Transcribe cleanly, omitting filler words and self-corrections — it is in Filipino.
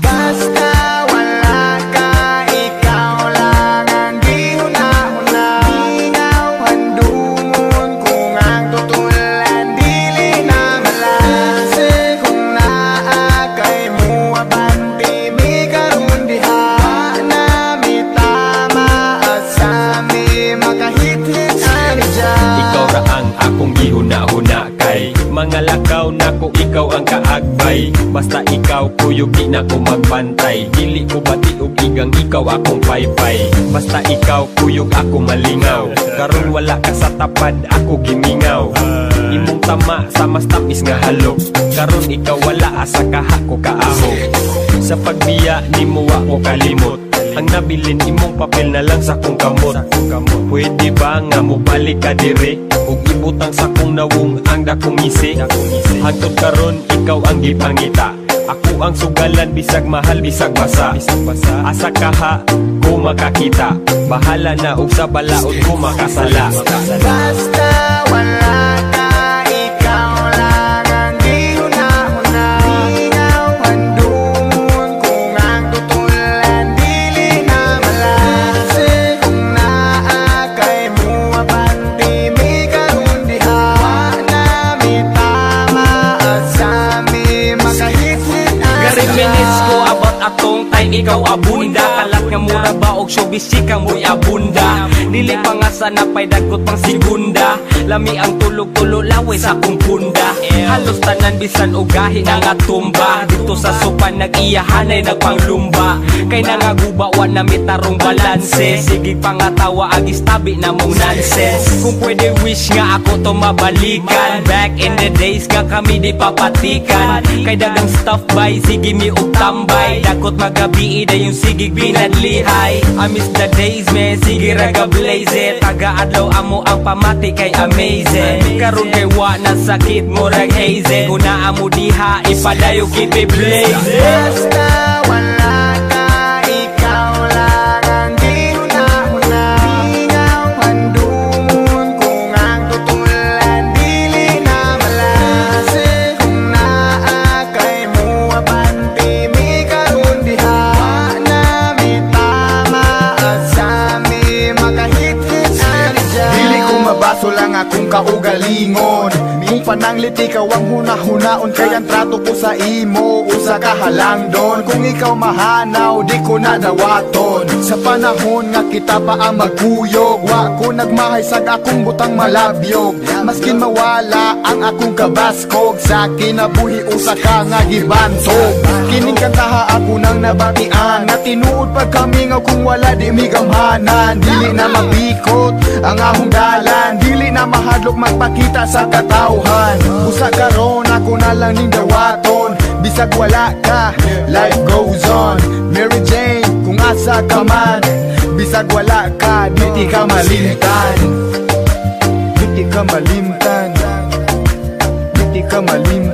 Basta wala ka, ikaw lang ang gihuna-huna. Ingaw handungon kung ang tutulan dili na malase. Kung naa kay mo abanti mi karon diha na mi tama asami makahit-hit ani dyan. Ikaw ra ang akong gihuna-huna kay mga lakaw nako ikaw ang kaagbay. Basta ikaw kuyog di na ko magbantay. Dili ko bati og igang ikaw akong paypay. Basta ikaw kuyog ako malingaw. Karon wala ka sa tapad ako gimingaw. Imong tama sa mas tapis nga halok. Karon ikaw wala asa kaha ko kaaho. Sa pagbiya nimo wa ko kalimot. Ang nabilin imong papel na lang sa kong kamot. Pwede ba nga mo balik ka dire ug ibutang sa kong nawong ang dakong isi. Hangtod karon ikaw ang gipangita. Ako ang sugalan bisag mahal bisag basa. Asa kaha ko makakita. Bahala na ug sa balaod ko makasala. Basta wala ka, ikaw lang ang gihuna-huna. Ingaw handungon kung ang tutulan dili na malase. Kung naa kay mo abanti mi karon diha na mi tama asami makahit-hit Gari minutes ko about atong time ikaw abunda. Kalat nga mura ba og showbiz chika mo'y abunda. Dili pa nga sana pay dagot pang segunda. Lami ang tulog-tulo laway sa akong punda. Halos tanan bisan og gahi na nga tumba. Dito sa sopan nag-iyahanay nagpanglumba. Kay nangagubawan na mitarong balanse. Sige pa nga tawa agis tabi na mong nonsense. Kung pwede wish nga ako to mabalikan. Back in the days nga kami di papatikan. Kay dagang stuff by sige mi og tambay. Dakot magabi ida yung sigig binadlihay. I miss the days man, sige raga blaze it. Taga-adlaw amo ang pamati kay amazing. Karon kay wa na sakit mo rag haze. Kung naa mo diha ipadayo keep it blaze. Basta wala ka, ikaw lang ang gihuna-huna. Ingaw handungon kung ang tutulan dili na malase. Kung naa kay mo abanti mi karon diha na mi tama asami makahit-hit ani dyan. Dili ko mabaso lang akong kaugalingon. Ming pananglit ikaw ang huna-hunaon. Kaya ang trato ko sa imo usa ka halangdon. Kung ikaw mahanaw di ko na dawaton. Sa panahon nga kita pa ang magkuyog, wa ko nagmahay sag akong butang malabyog. Maskin mawala ang akong kabaskog, sa kinabuhi usa ka nga gibantog. Kining kantaha ako nang nabatian, nga tinuod pag kami nga kung wala di mi gamhanan. Dili na mapikot ang ahong dalan, dili na mahadlok magpakita sa katawhan. Usa karon ako na lang ning dawaton. Bisag wala ka, life goes on. Mary Jane, kung asa ka man. Bisag wala ka, di ka malimtan. Di ka malimtan. Di ka malimtan.